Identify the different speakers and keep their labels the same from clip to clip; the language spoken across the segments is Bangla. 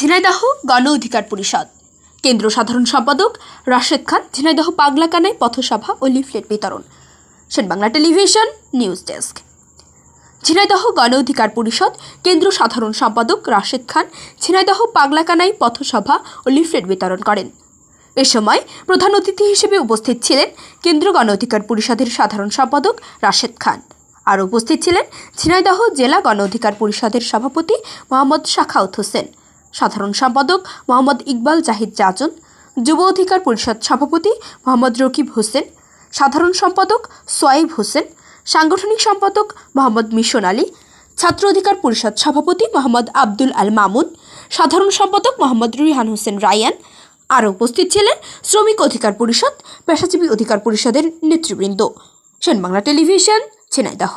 Speaker 1: ঝিনাইদহ গণ অধিকার পরিষদ কেন্দ্র সাধারণ সম্পাদক রাশেদ খান ঝিনাইদহ পাগলাকানায় পথসভা ও লিফলেট বিতরণ। Bangla television news desk. Jhenaidah গণ অধিকার পরিষদ কেন্দ্র সাধারণ সম্পাদক রাশেদ খান ঝিনাইদহ পাগলাকানায় পথসভা ও লিফলেট বিতরণ করেন। এ সময় প্রধান অতিথি হিসেবে উপস্থিত ছিলেন কেন্দ্র গণ অধিকার পরিষদের সাধারণ সম্পাদক রাশেদ খান। আর উপস্থিত ছিলেন ঝিনাইদহ জেলা গণ অধিকার পরিষদের সভাপতি মোহাম্মদ শাখাউত হোসেন, সাধারণ সম্পাদক মোহাম্মদ ইকবাল জাহিদ জাজন, যুব অধিকার পরিষদ সভাপতি মোহাম্মদ রকিব হোসেন, সাধারণ সম্পাদক সোয়াইব হোসেন, সাংগঠনিক সম্পাদক মোহাম্মদ মিশন আলী, ছাত্র অধিকার পরিষদ সভাপতি মোহাম্মদ আব্দুল আল মামুন, সাধারণ সম্পাদক মোহাম্মদ রিহান হোসেন রায়ান। আরও উপস্থিত ছিলেন শ্রমিক অধিকার পরিষদ, পেশাজীবী অধিকার পরিষদের নেতৃবৃন্দ। বাংলা টেলিভিশন, ঝিনাইদহ।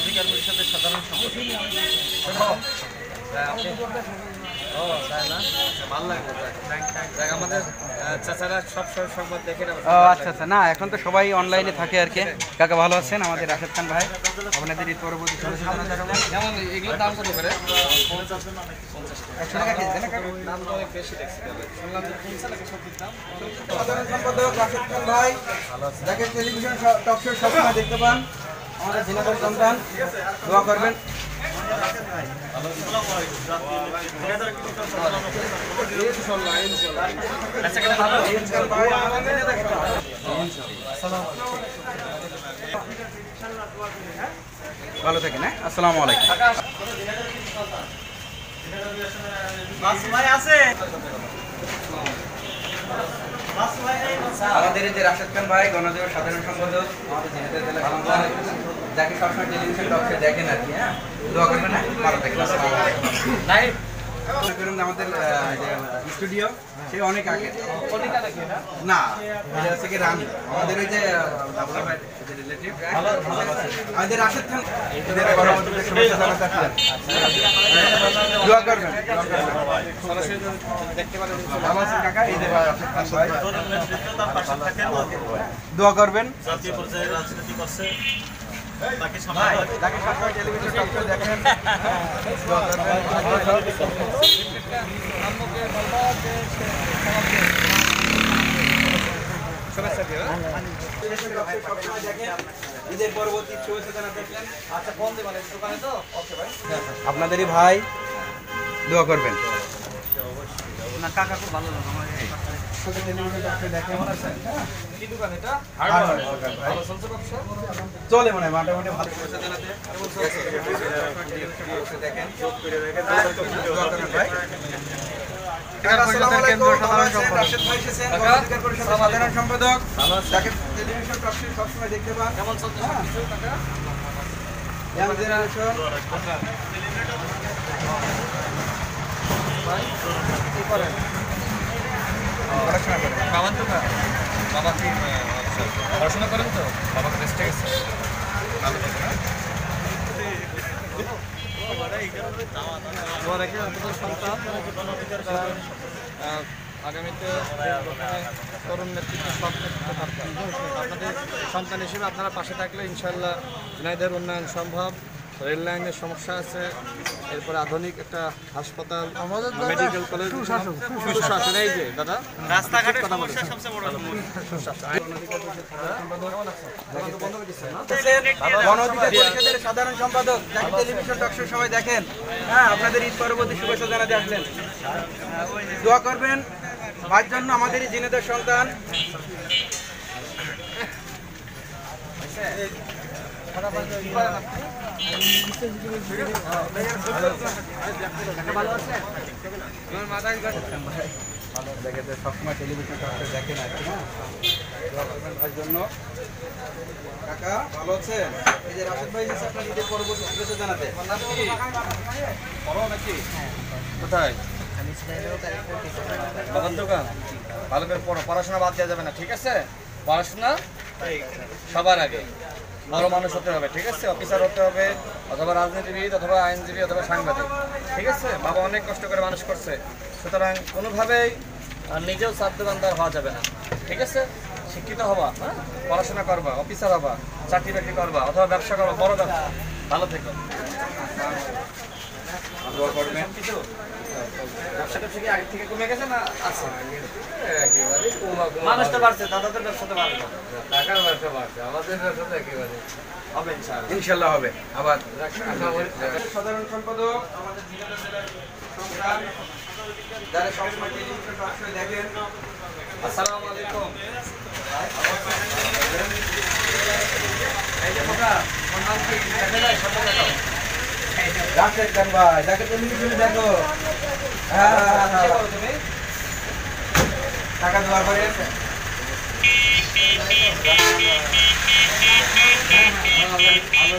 Speaker 2: অধিকার পরিষদের সাধারণ আমাদের চাচারা সব সংবাদ দেখে।
Speaker 3: আচ্ছা আচ্ছা, না এখন তো সবাই অনলাইনে থাকে আর কি। কাকা ভালো আছেন? আমাদের রাশেদ খান ভাই আপনাদের ঈদ পরবর্তী
Speaker 2: যেমন এগুলোর দাম কত করে?
Speaker 3: 100 টাকা কেজি।
Speaker 2: দাম তো অনেক বেশি দেখছি, শুনলাম যে 50 টাকা সবজির দাম।
Speaker 3: সাধারণ সম্পাদক রাশেদ খান ভাই, যাকে টেলিভিশন টক শো সবসময় দেখতে পান, আমাদের ঝিনাইদহ সন্তান, দোয়া করবেন। ভালো থাকেন। আসসালামু আলাইকুম। আমাদের এই যে রাশেদ খান ভাই গণদেবের সাধারণ সম্পাদক, আমাদের ঝিনাইদহ জেলা সন্তান, যাকে সবসময় টেলিভিশন টকশো দেখেন আর কি। হ্যাঁ, দোয়া করবেন না, ভালো থাকেন। আমাদের স্টুডিও সে অনেক আগে না, এটা হচ্ছে কি রানি, আমাদের ওই যে রিলেটিভ আমাদের রাশেদ খান, শুভেচ্ছা জানাতে আসলেন। দোয়া করবেন, ভালো আছেন কাকা? এই যে রাশেদ খান ভাই, দোয়া করবেন। জাতীয় পর্যায়ে রাজনীতি করছে, তাকে সবাই টেলিভিশন টক শো দেখেন, দোয়া করবেন। আপনাদেরই ভাই, দোয়া করবেন। কাকা খুব ভালো চলে মনে হয় মোটামুটি ভালো দেখেন। সাধারণ সম্পাদক, যাকে টেলিভিশন টক শো সবসময় দেখতে পান, কেমন
Speaker 2: পড়াশোনা করেন তো? বাবা রেস্টে গেছে। আগামীতে তরুণ নেতৃত্ব, সব নেতৃত্ব দরকার। আপনাদের সন্তান হিসেবে আপনারা পাশে থাকলে ইনশাল্লাহ ঝিনাইদহের উন্নয়ন সম্ভব। রেল লাইনের সমস্যা আছে, এরপরে আধুনিক একটা হাসপাতাল, মেডিকেল কলেজ, সুশাসন। এই যে দাদা রাস্তাঘাটের সমস্যা সবচেয়ে বড়
Speaker 3: গণ অধিকার পরিষদের সাধারণ সম্পাদক, যাকে টেলিভিশন টক শো সবাই দেখেন। হ্যাঁ, আপনাদের ঈদ পরবর্তী শুভেচ্ছা জানাতে আসলেন। দোয়া করবেন ভাইয়ের জন্য, আমাদেরই ঝিনাইদহ সন্তান। ভালো আছে? দেখে তো সবসময় টেলিভিশন কাছে দেখেন আর কি, হ্যাঁ দোয়া করবেন ভাইয়ের জন্য। কাকা ভালো আছেন? এই যে রাশেদ ভাই এসেছে আপনার ঈদের পরবর্তী শুভেচ্ছা জানাতে।
Speaker 2: তোমার নাম কি? পড়ো নাকি? কোথায়? বাবার দোকান? ভালো করে পড়ো, পড়াশোনা বাদ দেওয়া যাবে না, ঠিক আছে? পড়াশোনা সবার আগে। বড় মানুষ হতে হবে, ঠিক আছে? অফিসার হতে হবে, অথবা রাজনীতিবিদ, অথবা আইনজীবী, অথবা সাংবাদিক, ঠিক আছে? বাবা অনেক কষ্ট করে মানুষ করছে, সুতরাং কোনোভাবেই নিজেও সাধ্যবান্দার হওয়া যাবে না, ঠিক আছে? শিক্ষিত হবা, হ্যাঁ, পড়াশোনা করবা, অফিসার হবা, চাকরি বাকরি করবা, অথবা ব্যবসা করবা, বড় ব্যবসা। ভালো থেকো।
Speaker 3: দোয়া করবেন।
Speaker 2: কিছু ব্যবসা ট্যাবসা কি আগে থেকে কমে গেছে না আছে? মানুষ তো বাড়ছে, দাদাদের ব্যবসা তো বাড়বে, টাকার ব্যবসা বাড়ছে, আমাদের ব্যবসা তো একেবারে হবে ইনশাআল্লাহ।
Speaker 3: ইনশাল্লাহ হবে। আবার সাধারণ সম্পাদক আমাদের ঝিনাইদহ জেলার সংগ্রাম, যারা সবসময় টেলিভিশন সবসময় দেখেন।
Speaker 2: আসসালামু আলাইকুম।
Speaker 3: এই যে খোকা,
Speaker 2: তোমার নাম কি? দেখা যায়, সামনে দেখাও।
Speaker 3: রাশেদ খান ভাই, দেখো টেলিভিশনে দেখো। হ্যাঁ
Speaker 2: কি করো তুমি?
Speaker 3: টাকা দোয়া করে
Speaker 2: ভালো